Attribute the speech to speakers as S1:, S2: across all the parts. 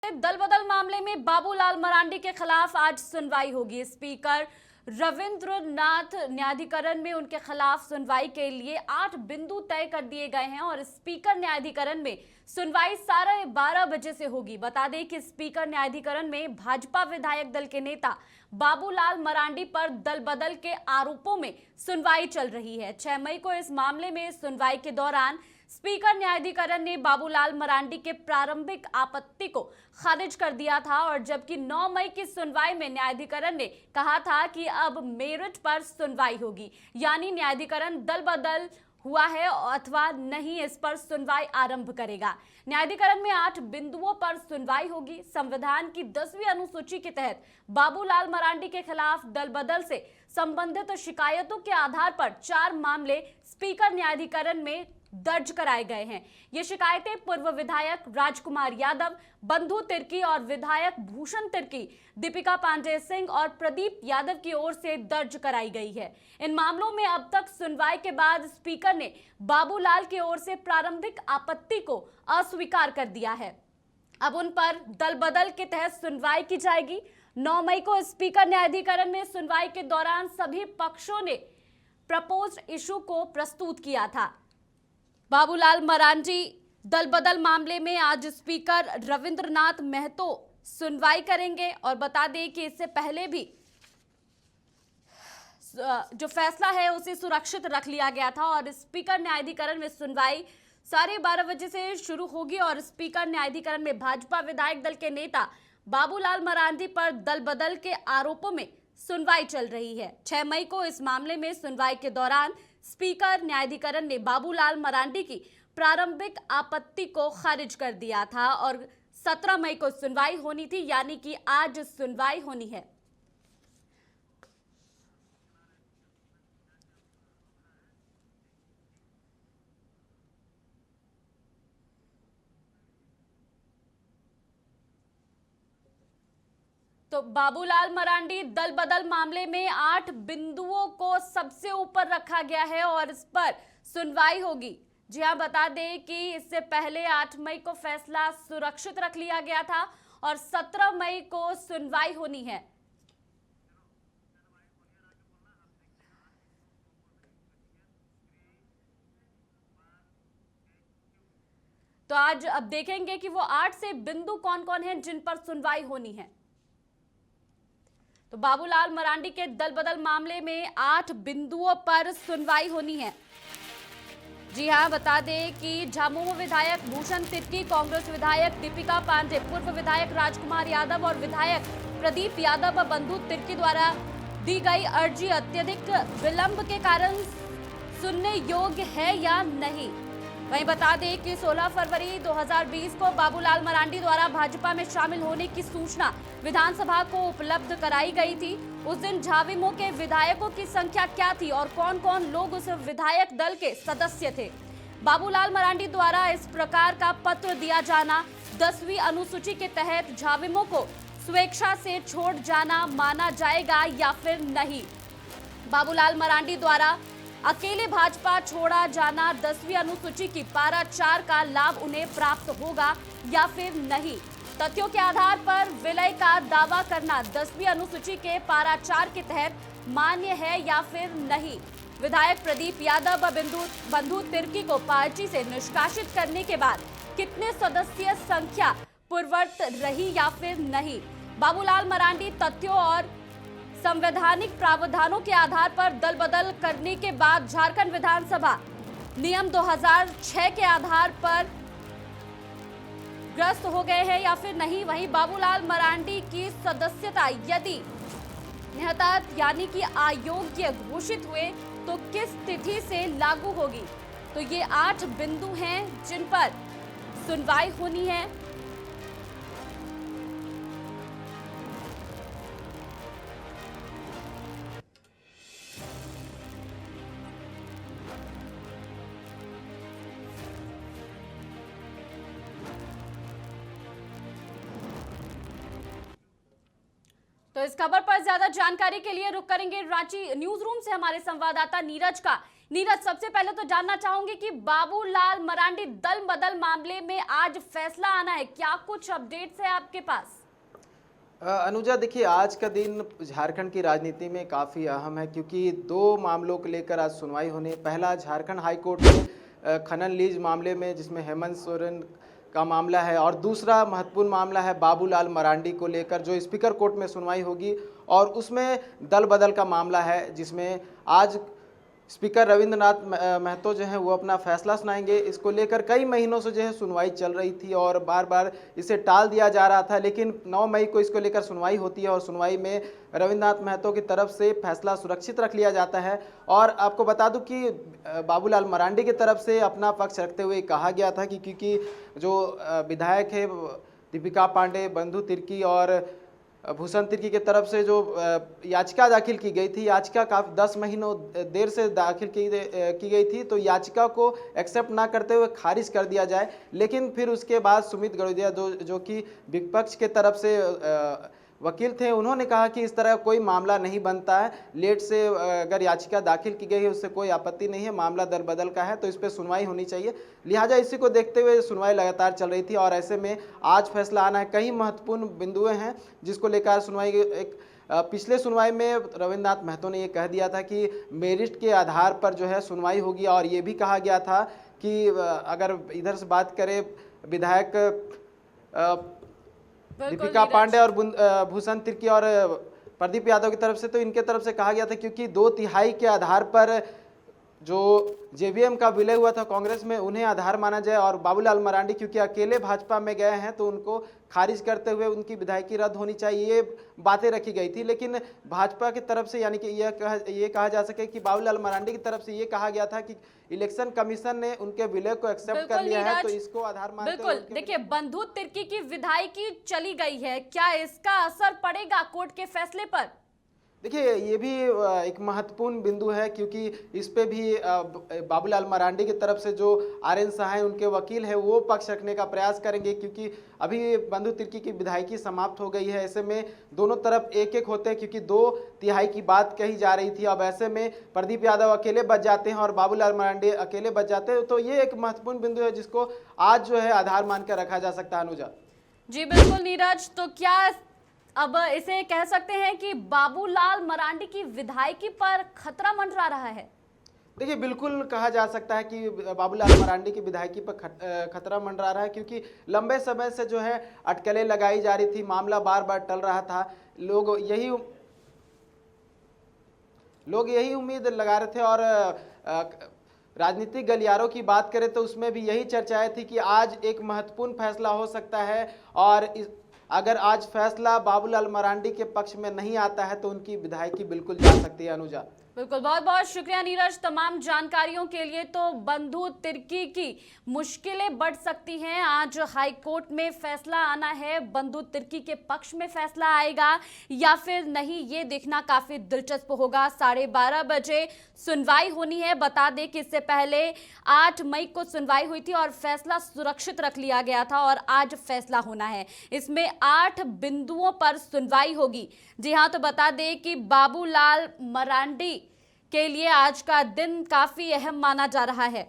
S1: दल बदल मामले में बाबूलाल मरांडी के खिलाफ आज सुनवाई होगी। स्पीकर रविंद्र नाथ न्यायाधिकरण में उनके खिलाफ सुनवाई के लिए 8 बिंदु तय कर दिए गए हैं और स्पीकर न्यायाधिकरण में सुनवाई 12:30 बजे से होगी। बता दें कि स्पीकर न्यायाधिकरण में भाजपा विधायक दल के नेता बाबूलाल मरांडी पर दल बदल के आरोपों में सुनवाई चल रही है। 6 मई को इस मामले में सुनवाई के दौरान स्पीकर न्यायाधिकरण ने बाबूलाल मरांडी के प्रारंभिक आपत्ति को खारिज कर दिया था और जबकि 9 मई की सुनवाई में न्यायाधिकरण ने कहा था कि अब मेरिट पर सुनवाई होगी, यानी न्यायाधिकरण दल बदल हुआ है अथवा नहीं, इस पर सुनवाई आरंभ करेगा। न्यायाधिकरण में 8 बिंदुओं पर सुनवाई होगी। संविधान की 10वीं अनुसूची के तहत बाबूलाल मरांडी के खिलाफ दल बदल से संबंधित शिकायतों के आधार पर 4 मामले स्पीकर न्यायाधिकरण में दर्ज कराए गए हैं। ये शिकायतें पूर्व विधायक राजकुमार यादव, बंधु तिर्की और विधायक भूषण तिर्की, दीपिका पांडेय सिंह और प्रदीप यादव की ओर से दर्ज कराई गई है। इन मामलों में अब तक सुनवाई के बाद स्पीकर ने बाबूलाल की ओर से प्रारंभिक आपत्ति को अस्वीकार कर दिया है। अब उन पर दल बदल के तहत सुनवाई की जाएगी। 9 मई को स्पीकर न्यायाधिकरण में सुनवाई के दौरान सभी पक्षों ने प्रपोज्ड इशू को प्रस्तुत किया था। बाबूलाल मरांडी दल बदल मामले में आज स्पीकर रविंद्रनाथ महतो सुनवाई करेंगे और बता दें कि इससे पहले भी जो फैसला है उसे सुरक्षित रख लिया गया था और स्पीकर न्यायाधिकरण में सुनवाई 12:30 बजे से शुरू होगी और स्पीकर न्यायाधिकरण में भाजपा विधायक दल के नेता बाबूलाल मरांडी पर दल बदल के आरोपों में सुनवाई चल रही है। 6 मई को इस मामले में सुनवाई के दौरान स्पीकर न्यायाधिकरण ने बाबूलाल मरांडी की प्रारंभिक आपत्ति को खारिज कर दिया था और 17 मई को सुनवाई होनी थी, यानी कि आज सुनवाई होनी है। तो बाबूलाल मरांडी दल बदल मामले में 8 बिंदुओं को सबसे ऊपर रखा गया है और इस पर सुनवाई होगी। जी हां, बता दें कि इससे पहले 8 मई को फैसला सुरक्षित रख लिया गया था और 17 मई को सुनवाई होनी है। तो आज अब देखेंगे कि वो 8 से बिंदु कौन कौन हैं जिन पर सुनवाई होनी है। तो बाबूलाल मरांडी के दल बदल मामले में 8 बिंदुओं पर सुनवाई होनी है। जी हां, बता दें कि झामुमो विधायक भूषण तिर्की, कांग्रेस विधायक दीपिका पांडेय, पूर्व विधायक राजकुमार यादव और विधायक प्रदीप यादव व बंधु तिर्की द्वारा दी गई अर्जी अत्यधिक विलंब के कारण सुनने योग्य है या नहीं। वहीं बता दें कि 16 फरवरी 2020 को बाबूलाल मरांडी द्वारा भाजपा में शामिल होने की सूचना विधानसभा को उपलब्ध कराई गई थी। उस दिन झाविमो के विधायकों की संख्या क्या थी और कौन कौन लोग उस विधायक दल के सदस्य थे। बाबूलाल मरांडी द्वारा इस प्रकार का पत्र दिया जाना 10वीं अनुसूची के तहत झाविमो को स्वेच्छा से छोड़ जाना माना जाएगा या फिर नहीं। बाबूलाल मरांडी द्वारा अकेले भाजपा छोड़ा जाना 10वीं अनुसूची की पारा 4 का लाभ उन्हें प्राप्त होगा या फिर नहीं। तथ्यों के आधार पर विलय का दावा करना 10वीं अनुसूची के पारा 4 के तहत मान्य है या फिर नहीं। विधायक प्रदीप यादव व बंधु तिर्की को पार्टी से निष्कासित करने के बाद कितने सदस्यीय संख्या पूर्ववत रही या फिर नहीं। बाबूलाल मरांडी तथ्यों और संवैधानिक प्रावधानों के आधार पर दल बदल करने के बाद झारखंड विधानसभा नियम 2006 के आधार पर ग्रस्त हो गए हैं या फिर नहीं। वहीं बाबूलाल मरांडी की सदस्यता यदि निहत्था यानी कि अयोग्य घोषित हुए तो किस तिथि से लागू होगी। तो ये 8 बिंदु हैं जिन पर सुनवाई होनी है। तो इस खबर पर ज्यादा जानकारी के लिए रुक करेंगे रांची न्यूज रूम से हमारे संवाददाता नीरज का नीरज, सबसे पहले तो जानना चाहूंगी कि बाबूलाल मरांडी दल बदल मामले में आज फैसला आना है, क्या कुछ अपडेट्स है आपके पास?
S2: अनुजा, देखिए, आज का दिन झारखंड की राजनीति में काफ़ी अहम है क्योंकि दो मामलों को लेकर आज सुनवाई होने। पहला झारखंड हाई कोर्ट में खनन लीज मामले में, जिसमें हेमंत सोरेन का मामला है, और दूसरा महत्वपूर्ण मामला है बाबूलाल मरांडी को लेकर, जो स्पीकर कोर्ट में सुनवाई होगी। और उसमें दल बदल का मामला है, जिसमें आज स्पीकर रविंद्रनाथ महतो जो है वो अपना फैसला सुनाएंगे। इसको लेकर कई महीनों से जो है सुनवाई चल रही थी और बार बार इसे टाल दिया जा रहा था, लेकिन 9 मई को इसको लेकर सुनवाई होती है और सुनवाई में रविंद्रनाथ महतो की तरफ से फैसला सुरक्षित रख लिया जाता है। और आपको बता दूं कि बाबूलाल मरांडी की तरफ से अपना पक्ष रखते हुए कहा गया था कि क्योंकि जो विधायक है दीपिका पांडे, बंधु तिर्की और भूषण तिर्की की तरफ से जो याचिका दाखिल की गई थी, याचिका काफ़ी 10 महीनों देर से दाखिल की गई थी, तो याचिका को एक्सेप्ट ना करते हुए खारिज कर दिया जाए। लेकिन फिर उसके बाद सुमित गड़ोदिया जो कि विपक्ष के तरफ से वकील थे, उन्होंने कहा कि इस तरह कोई मामला नहीं बनता है, लेट से अगर याचिका दाखिल की गई है उससे कोई आपत्ति नहीं है, मामला दर बदल का है तो इस पर सुनवाई होनी चाहिए। लिहाजा इसी को देखते हुए सुनवाई लगातार चल रही थी और ऐसे में आज फैसला आना है। कई महत्वपूर्ण बिंदुएं हैं जिसको लेकर सुनवाई एक पिछले सुनवाई में रविंद्रनाथ महतो ने ये कह दिया था कि मेरिट के आधार पर जो है सुनवाई होगी, और ये भी कहा गया था कि अगर इधर से बात करें विधायक दीपिका पांडे और भूषण तिर्की और प्रदीप यादव की तरफ से, तो इनके तरफ से कहा गया था क्योंकि 2/3 के आधार पर जो जेवीएम का विलय हुआ था कांग्रेस में, उन्हें आधार माना जाए, और बाबूलाल मरांडी क्योंकि अकेले भाजपा में गए हैं तो उनको खारिज करते हुए उनकी विधायकी रद्द होनी चाहिए, ये बातें रखी गई थी। लेकिन भाजपा की तरफ से यानी कि ये कहा जा सके कि बाबूलाल मरांडी की तरफ से ये कहा गया था कि इलेक्शन कमीशन ने उनके विलय को एक्सेप्ट कर लिया है, तो इसको आधार मानते
S1: बिल्कुल। देखिए, बंधु तिर्की की विधायकी चली गई है, क्या इसका असर पड़ेगा कोर्ट के फैसले पर?
S2: देखिए, ये भी एक महत्वपूर्ण बिंदु है क्योंकि इस पे भी बाबूलाल मरांडी की तरफ से जो आर.एन. शाह हैं, उनके वकील हैं, वो पक्ष रखने का प्रयास करेंगे क्योंकि अभी बंधु तिर्की की विधायकी समाप्त हो गई है। ऐसे में दोनों तरफ एक एक होते हैं क्योंकि 2/3 की बात कही जा रही थी। अब ऐसे में प्रदीप यादव अकेले बच जाते हैं और बाबूलाल मरांडी अकेले बच जाते हैं, तो ये एक महत्वपूर्ण बिंदु है जिसको आज जो है आधार मानकर रखा जा सकता है। अनुजा
S1: जी बिल्कुल नीरज, तो क्या अब इसे कह सकते हैं कि बाबूलाल मरांडी की विधायकी पर खतरा मंडरा रहा है?
S2: देखिए, बिल्कुल कहा जा सकता है कि बाबूलाल मरांडी की विधायकी पर खतरा मंडरा रहा है क्योंकि लंबे समय से जो है अटकलें लगाई जा रही थी, मामला बार बार टल रहा था। लोग यही उम्मीद लगा रहे थे, और राजनीतिक गलियारों की बात करें तो उसमें भी यही चर्चाएं थी कि आज एक महत्वपूर्ण फैसला हो सकता है, और अगर आज फैसला बाबूलाल मरांडी के पक्ष में नहीं आता है तो उनकी विधायकी बिल्कुल जा सकती है। अनुजा
S1: बिल्कुल, बहुत बहुत शुक्रिया नीरज तमाम जानकारियों के लिए। तो बंधु तिर्की की मुश्किलें बढ़ सकती हैं, आज हाई कोर्ट में फैसला आना है, बंधु तिर्की के पक्ष में फैसला आएगा या फिर नहीं, ये देखना काफी दिलचस्प होगा। 12:30 बजे सुनवाई होनी है। बता दें कि इससे पहले 8 मई को सुनवाई हुई थी और फैसला सुरक्षित रख लिया गया था, और आज फैसला होना है। इसमें 8 बिंदुओं पर सुनवाई होगी। जी हाँ, तो बता दें कि बाबूलाल मरांडी के लिए आज का दिन काफी अहम माना जा रहा है।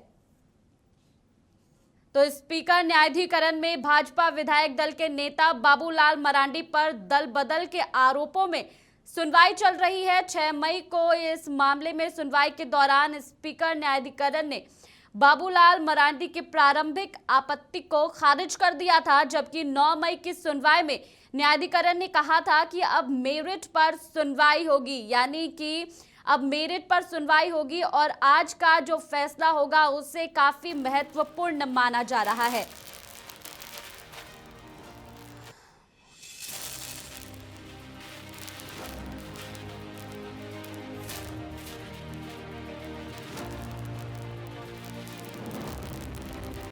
S1: तो स्पीकर न्यायाधिकरण में भाजपा विधायक दल के नेता बाबूलाल मरांडी पर दल बदल के आरोपों में सुनवाई चल रही है। 6 मई को इस मामले में सुनवाई के दौरान स्पीकर न्यायाधिकरण ने बाबूलाल मरांडी की प्रारंभिक आपत्ति को खारिज कर दिया था, जबकि 9 मई की सुनवाई में न्यायाधिकरण ने कहा था कि अब मेरिट पर सुनवाई होगी, यानी कि अब मेरिट पर सुनवाई होगी, और आज का जो फैसला होगा उसे काफी महत्वपूर्ण माना जा रहा है।